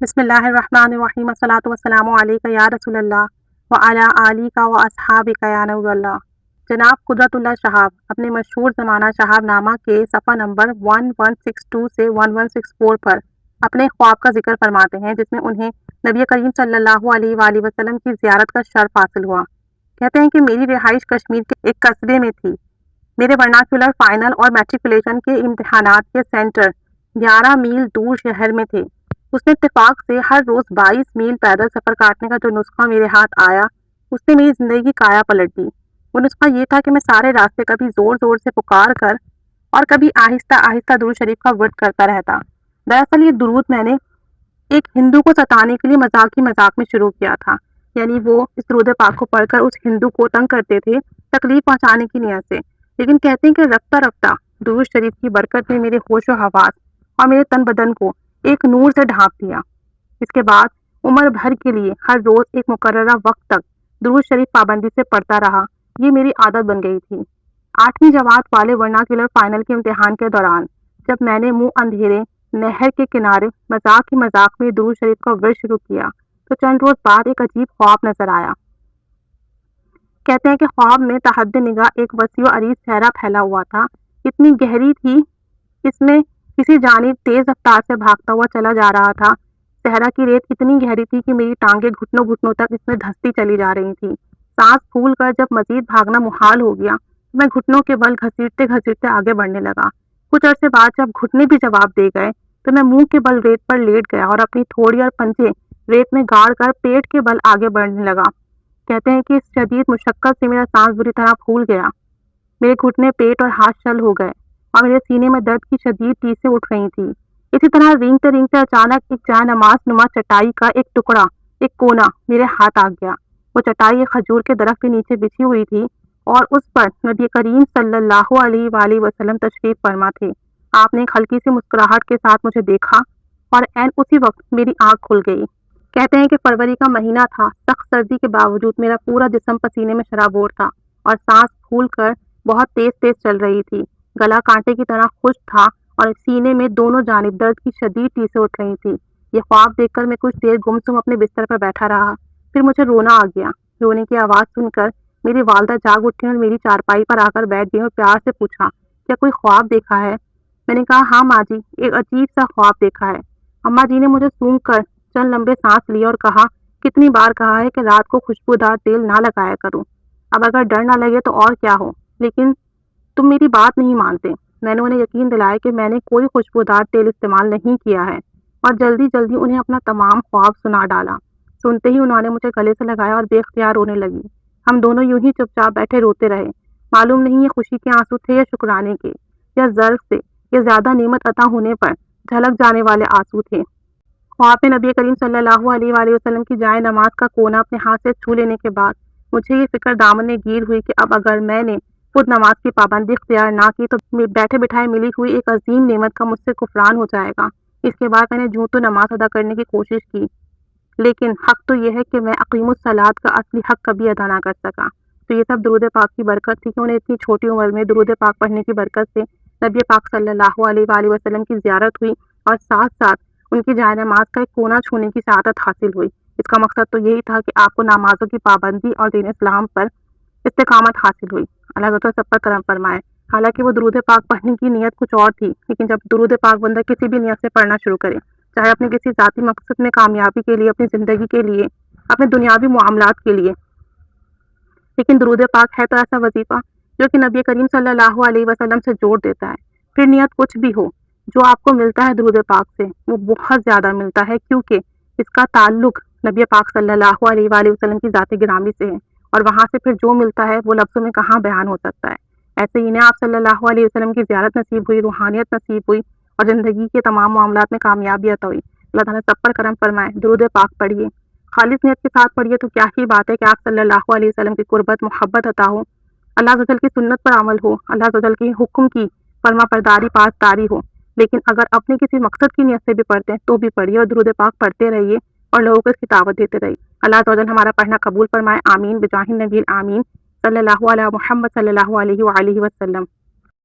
بسم اللہ الرحمن الرحیم الصلاۃ والسلام علیک یا رسول اللہ وعلی آلک و اصحابک یا نور اللہ۔ جناب قدرت اللہ شہاب اپنے مشہور زمانہ شہاب نامہ کے صفحہ نمبر 1162 سے 1164 پر اپنے خواب کا ذکر فرماتے ہیں، جس میں انہیں نبی کریم صلی اللہ علیہ وآلہ وسلم کی زیارت کا شرف حاصل ہوا۔ کہتے ہیں کہ میری رہائش کشمیر کے ایک قصبے میں تھی۔ میرے ورناکولر فائنل اور میٹریکولیشن کے امتحانات کے سینٹر 11 میل دور شہر میں تھے۔ اس نے اتفاق سے ہر روز 22 میل پیدل سفر کاٹنے کا جو نسخہ میرے ہاتھ آیا، اس نے میری زندگی کی کایا پلٹ دی۔ وہ نسخہ یہ تھا کہ میں سارے راستے کبھی زور زور سے پکار کر اور کبھی آہستہ آہستہ درود شریف کا ورد کرتا رہتا۔ دراصل یہ درود میں نے ایک ہندو کو ستانے کے لیے مذاق میں شروع کیا تھا، یعنی وہ اس درود پاک کو پڑھ کر اس ہندو کو تنگ کرتے تھے تکلیف پہنچانے کی نیت سے، لیکن کہتے ہیں کہ رفتہ رفتہ درود شریف کی برکت نے میرے ہوش و حواس اور میرے تن بدن کو ایک نور سے ڈھانپ دیا۔ اس کے بعد عمر بھر کے لیے ہر روز ایک مقررہ وقت تک درود شریف پابندی سے پڑھتا رہا۔ یہ میری عادت بن گئی تھی۔ 8ویں جماعت والے ورناکولر فائنل کے امتحان کے دوران جب میں نے منہ اندھیرے نہر کے کنارے مذاق میں درود شریف کا ورد شروع کیا تو چند روز بعد ایک عجیب خواب نظر آیا۔ کہتے ہیں کہ خواب میں تحت نگاہ ایک وسیع و عریض صحرا پھیلا ہوا تھا، اتنی گہری تھی اس میں کسی جانب تیز رفتار سے بھاگتا ہوا چلا جا رہا تھا۔ صحرا کی ریت اتنی گہری تھی کہ میری ٹانگیں گھٹنوں تک اس میں دھستی چلی جا رہی تھی۔ سانس پھول کر جب مزید بھاگنا محال ہو گیا تو میں گھٹنوں کے بل گھسیٹتے آگے بڑھنے لگا۔ کچھ عرصے بعد جب گھٹنے بھی جواب دے گئے تو میں منہ کے بل ریت پر لیٹ گیا اور اپنی تھوڑی اور پنجے ریت میں گاڑ کر پیٹ کے بل آگے بڑھنے لگا۔ کہتے ہیں کہ اس شدید مشقت سے میرا سانس بری طرح پھول گیا، میرے گھٹنے پیٹ اور ہاتھ شل ہو گئے اور میرے سینے میں درد کی شدید ٹیسیں اٹھ رہی تھی۔ اسی طرح رینگتے اچانک ایک جائے نماز نما چٹائی کا ایک ٹکڑا، ایک کونا میرے ہاتھ آ گیا۔ وہ چٹائی ایک کھجور کے درخت کے نیچے بچھی ہوئی تھی اور اس پر نبی کریم صلی اللہ علیہ وآلہ وسلم تشریف فرما تھے۔ آپ نے ایک ہلکی سی مسکراہٹ کے ساتھ مجھے دیکھا اور عین اسی وقت میری آنکھ کھل گئی۔ کہتے ہیں کہ فروری کا مہینہ تھا، سخت سردی کے باوجود میرا پورا جسم پسینے میں شرابور تھا اور سانس پھول کر بہت تیز چل رہی تھی۔ گلا کانٹے کی طرح خشک تھا اور سینے میں دونوں جانب درد کی شدید ٹیسیں اٹھ رہی تھی۔ یہ خواب دیکھ کر میں کچھ دیر گمسم اپنے بستر پر بیٹھا رہا، پھر مجھے رونا آ گیا۔ رونے کی آواز سن کر میری والدہ جاگ اٹھی اور میری چارپائی پر آ کر بیٹھ گئی اور پیار سے پوچھا، کیا کوئی خواب دیکھا ہے؟ میں نے کہا، ہاں ماں جی، ایک عجیب سا خواب دیکھا ہے۔ اماں جی نے مجھے سونگ کر چند لمبے سانس لیے اور کہا، کتنی بار کہا ہے کہ رات کو خوشبودار تیل نہ لگایا کروں، اب اگر ڈر نہ لگے تو اور کیا ہو، لیکن تم میری بات نہیں مانتے۔ میں نے انہیں یقین دلایا کہ میں نے کوئی خوشبودار تیل استعمال نہیں کیا ہے اور جلدی انہیں اپنا تمام خواب سنا ڈالا۔ سنتے ہی انہوں نے مجھے گلے سے لگایا اور بے اختیار رونے لگی۔ ہم دونوں یوں ہی چپ چاپ بیٹھے روتے رہے۔ معلوم نہیں یہ خوشی کے آنسو تھے یا شکرانے کے، یا ضرب سے یا زیادہ نعمت عطا ہونے پر جھلک جانے والے آنسو تھے۔ خواب میں نبی کریم صلی اللہ علیہ وآلہ وسلم کی جائے نماز کا کونا اپنے ہاتھ سے چھو لینے کے بعد مجھے یہ فکر دامن میں گیر ہوئی کہ اب اگر میں نے خود نماز کی پابندی اختیار نہ کی تو بیٹھے بٹھائے ملی ہوئی ایک عظیم نعمت کا مجھ سے کفران ہو جائے گا۔ اس کے بعد میں نے تو نماز ادا کرنے کی کوشش کی، لیکن حق تو یہ ہے کہ میں اقیم الصلاۃ کا اصلی حق کبھی ادا نہ کر سکا۔ تو یہ سب درود پاک کی برکت تھی کہ انہیں اتنی چھوٹی عمر میں درود پاک پڑھنے کی برکت سے نبی پاک صلی اللہ علیہ وآلہ وسلم کی زیارت ہوئی اور ساتھ ساتھ ان کی جائے نماز کا ایک کونا چھونے کی سعادت حاصل ہوئی۔ اس کا مقصد تو یہی تھا کہ آپ کو نمازوں کی پابندی اور دین اسلام پر استقامت حاصل ہوئی۔ اللہ تعالیٰ سب پر کرم فرمائے۔ حالانکہ وہ درود پاک پڑھنے کی نیت کچھ اور تھی، لیکن جب درود پاک بندہ کسی بھی نیت سے پڑھنا شروع کرے، چاہے اپنے کسی ذاتی مقصد میں کامیابی کے لیے، اپنی زندگی کے لیے، اپنے دنیاوی معاملات کے لیے، لیکن درود پاک ہے تو ایسا وظیفہ جو کہ نبی کریم صلی اللہ علیہ وسلم سے جوڑ دیتا ہے۔ پھر نیت کچھ بھی ہو، جو آپ کو ملتا ہے درود پاک سے وہ بہت زیادہ ملتا ہے، کیونکہ اس کا تعلق نبی پاک صلی اللہ علیہ وآلہ وسلم کی ذات گرامی سے ہے، اور وہاں سے پھر جو ملتا ہے وہ لفظوں میں کہاں بیان ہو سکتا ہے۔ ایسے ہی انہیں آپ صلی اللہ علیہ وسلم کی زیارت نصیب ہوئی، روحانیت نصیب ہوئی اور زندگی کے تمام معاملات میں کامیابی عطا ہوئی۔ اللہ تعالیٰ سب پر کرم فرمائے۔ درود پاک پڑھیے، خالص نیت کے ساتھ پڑھیے تو کیا ہی بات ہے کہ آپ صلی اللہ علیہ وسلم کی قربت محبت عطا ہو، اللہ عز و جل کی سنت پر عمل ہو، اللہ عز و جل کی حکم کی فرما برداری پاسداری ہو۔ لیکن اگر اپنے کسی مقصد کی نیت سے بھی پڑھتے ہیں تو بھی پڑھیے اور درود پاک پڑھتے رہیے اور لوگوں کو اس کی دعوت دیتے رہیے۔ اللہ عز و جل ہمارا پڑھنا قبول فرمائے، آمین بجاہ النبی آمین، صلی اللہ علیہ محمد صلی اللہ علیہ وآلہ وسلم۔